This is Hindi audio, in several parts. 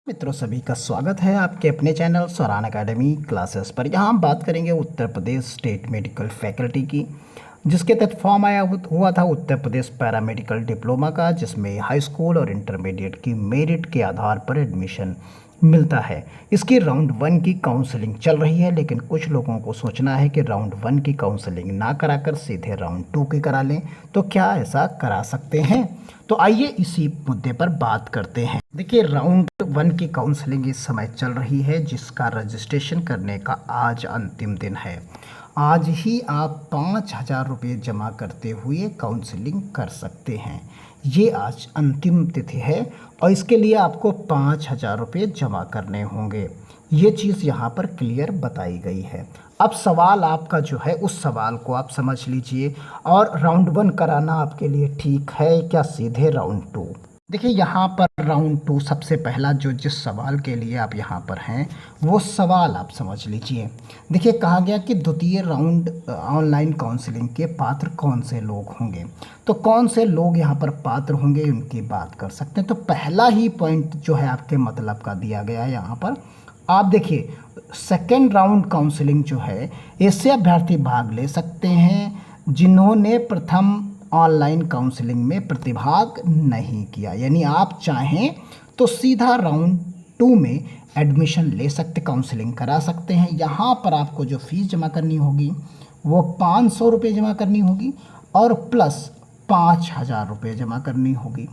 मित्रों सभी का स्वागत है आपके अपने चैनल स्वरान एकेडमी क्लासेस पर। यहाँ हम बात करेंगे Uttar Pradesh state medical faculty की, जिसके तहत फॉर्म हुआ था उत्तर प्रदेश पैरामेडिकल डिप्लोमा का, जिसमें हाई स्कूल और इंटरमीडिएट की मेरिट के आधार पर एडमिशन मिलता है। इसकी राउंड 1 की काउंसलिंग चल रही है, लेकिन कुछ लोगों को सोचना है कि राउंड 1 की काउंसलिंग ना कराकर सीधे राउंड 2 की करा लें, तो क्या ऐसा करा सकते हैं? तो आइए इसी मुद्दे पर बात करते हैं। देखिए, राउंड 1 की काउंसलिंग इस समय चल रही है, जिसका रजिस्ट्रेशन करने का आज अंतिम दिन है। आज ही आप 5,000 रुपये जमा करते हुए काउंसलिंग कर सकते हैं। ये आज अंतिम तिथि है और इसके लिए आपको 5,000 रुपये जमा करने होंगे। ये चीज़ यहाँ पर क्लियर बताई गई है। अब सवाल आपका जो है, उस सवाल को आप समझ लीजिए। और राउंड 1 कराना आपके लिए ठीक है क्या सीधे राउंड 2? देखिए, यहाँ पर राउंड 2 सबसे पहला जिस सवाल के लिए आप यहाँ पर हैं, वो सवाल आप समझ लीजिए। देखिए, कहा गया कि द्वितीय राउंड ऑनलाइन काउंसलिंग के पात्र कौन से लोग होंगे। तो कौन से लोग यहाँ पर पात्र होंगे, उनकी बात कर सकते हैं। तो पहला ही पॉइंट जो है आपके मतलब का दिया गया है यहाँ पर। आप देखिए, सेकेंड राउंड काउंसलिंग जो है, ऐसे अभ्यर्थी भाग ले सकते हैं जिन्होंने प्रथम ऑनलाइन काउंसलिंग में प्रतिभाग नहीं किया। यानी आप चाहें तो सीधा राउंड 2 में एडमिशन ले सकते, काउंसलिंग करा सकते हैं। यहाँ पर आपको जो फीस जमा करनी होगी वो 500 रुपये जमा करनी होगी और प्लस 5,000 रुपये जमा करनी होगी,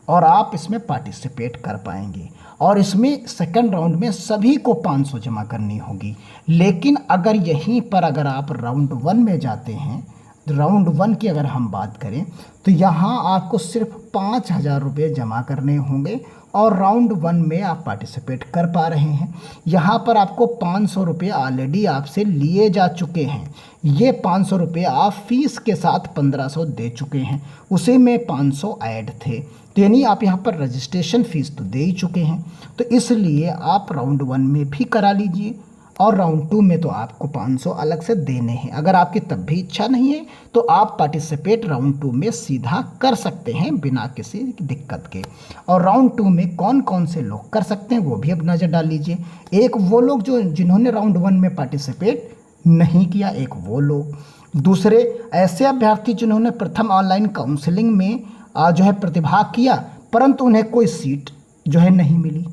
और आप इसमें पार्टिसिपेट कर पाएंगे। और इसमें सेकंड राउंड में सभी को 500 जमा करनी होगी। लेकिन अगर यहीं पर अगर आप राउंड 1 में जाते हैं, राउंड 1 की अगर हम बात करें, तो यहाँ आपको सिर्फ 5,000 रुपये जमा करने होंगे और राउंड 1 में आप पार्टिसिपेट कर पा रहे हैं। यहाँ पर आपको 500 रुपये ऑलरेडी आपसे लिए जा चुके हैं। ये 500 रुपये आप फीस के साथ 1,500 दे चुके हैं, उसी में 500 ऐड थे। तो यानी आप यहाँ पर रजिस्ट्रेशन फ़ीस तो दे ही चुके हैं। तो इसलिए आप राउंड 1 में भी करा लीजिए और राउंड 2 में तो आपको 500 अलग से देने हैं। अगर आपकी तब भी इच्छा नहीं है तो आप पार्टिसिपेट राउंड 2 में सीधा कर सकते हैं बिना किसी दिक्कत के। और राउंड 2 में कौन कौन से लोग कर सकते हैं वो भी अब नज़र डाल लीजिए। एक वो लोग जिन्होंने राउंड 1 में पार्टिसिपेट नहीं किया, एक वो लोग। दूसरे ऐसे अभ्यर्थी जिन्होंने प्रथम ऑनलाइन काउंसलिंग में जो है प्रतिभाग किया, परंतु उन्हें कोई सीट जो है नहीं मिली,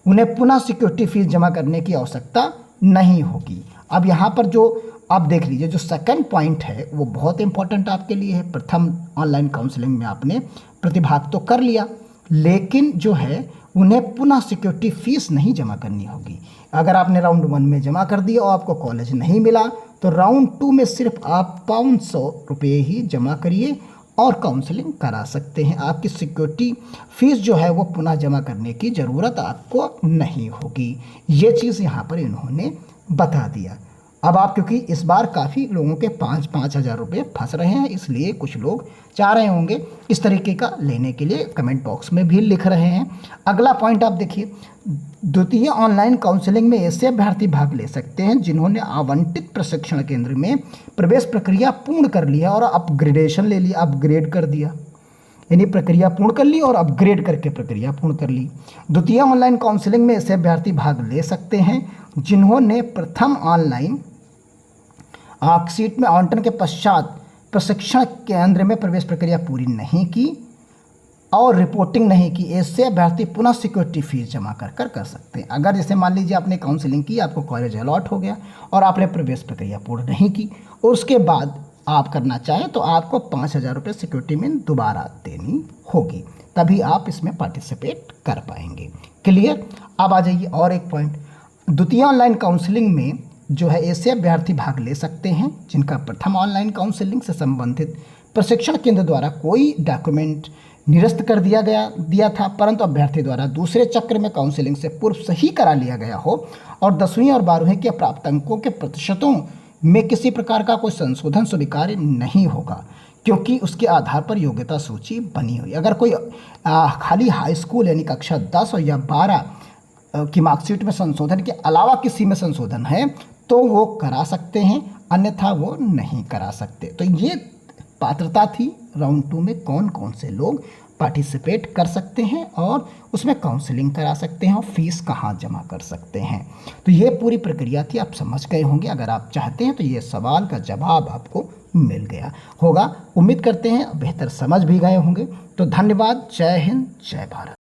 उन्हें पुनः सिक्योरिटी फीस जमा करने की आवश्यकता नहीं होगी। अब यहाँ पर जो आप देख लीजिए, जो सेकंड पॉइंट है वो बहुत इंपॉर्टेंट आपके लिए है। प्रथम ऑनलाइन काउंसलिंग में आपने प्रतिभाग तो कर लिया, लेकिन जो है उन्हें पुनः सिक्योरिटी फीस नहीं जमा करनी होगी। अगर आपने राउंड 1 में जमा कर दिया और आपको कॉलेज नहीं मिला, तो राउंड 2 में सिर्फ आप 500 रुपये ही जमा करिए और काउंसलिंग करा सकते हैं। आपकी सिक्योरिटी फीस जो है वो पुनः जमा करने की ज़रूरत आपको नहीं होगी। ये चीज़ यहाँ पर इन्होंने बता दिया। अब आप, क्योंकि इस बार काफ़ी लोगों के 5,000 रुपये फंस रहे हैं, इसलिए कुछ लोग चाह रहे होंगे इस तरीके का लेने के लिए, कमेंट बॉक्स में भी लिख रहे हैं। अगला पॉइंट आप देखिए, द्वितीय ऑनलाइन काउंसलिंग में ऐसे अभ्यर्थी भाग ले सकते हैं जिन्होंने आवंटित प्रशिक्षण केंद्र में प्रवेश प्रक्रिया पूर्ण कर ली है और अपग्रेडेशन ले लिया, अपग्रेड कर दिया। यानी प्रक्रिया पूर्ण कर ली और अपग्रेड करके प्रक्रिया पूर्ण कर ली। द्वितीय ऑनलाइन काउंसलिंग में ऐसे अभ्यर्थी भाग ले सकते हैं जिन्होंने प्रथम ऑनलाइन सीट में आवंटन के पश्चात प्रशिक्षण केंद्र में प्रवेश प्रक्रिया पूरी नहीं की और रिपोर्टिंग नहीं की। ऐसे अभ्यर्थी पुनः सिक्योरिटी फीस जमा कर सकते हैं। अगर जैसे मान लीजिए आपने काउंसलिंग की, आपको कॉलेज अलॉट हो गया और आपने प्रवेश प्रक्रिया पूर्ण नहीं की और उसके बाद आप करना चाहें, तो आपको 5,000 रुपये सिक्योरिटी में दोबारा देनी होगी, तभी आप इसमें पार्टिसिपेट कर पाएंगे। क्लियर? अब आ जाइए और एक पॉइंट, द्वितीय ऑनलाइन काउंसलिंग में जो है ऐसे अभ्यर्थी भाग ले सकते हैं जिनका प्रथम ऑनलाइन काउंसलिंग से संबंधित प्रशिक्षण केंद्र द्वारा कोई डॉक्यूमेंट निरस्त कर दिया था, परंतु अभ्यर्थी द्वारा दूसरे चक्र में काउंसलिंग से पूर्व सही करा लिया गया हो और 10वीं और 12वीं के प्राप्त अंकों के प्रतिशतों में किसी प्रकार का कोई संशोधन स्वीकार्य नहीं होगा, क्योंकि उसके आधार पर योग्यता सूची बनी हुई। अगर कोई खाली हाई स्कूल यानी कक्षा 10 और या 12 की मार्कशीट में संशोधन के अलावा किसी में संशोधन है तो वो करा सकते हैं, अन्यथा वो नहीं करा सकते। तो ये पात्रता थी राउंड 2 में कौन कौन से लोग पार्टिसिपेट कर सकते हैं और उसमें काउंसलिंग करा सकते हैं और फीस कहाँ जमा कर सकते हैं। तो ये पूरी प्रक्रिया थी, आप समझ गए होंगे। अगर आप चाहते हैं तो ये सवाल का जवाब आपको मिल गया होगा। उम्मीद करते हैं बेहतर समझ भी गए होंगे। तो धन्यवाद। जय हिंद, जय भारत।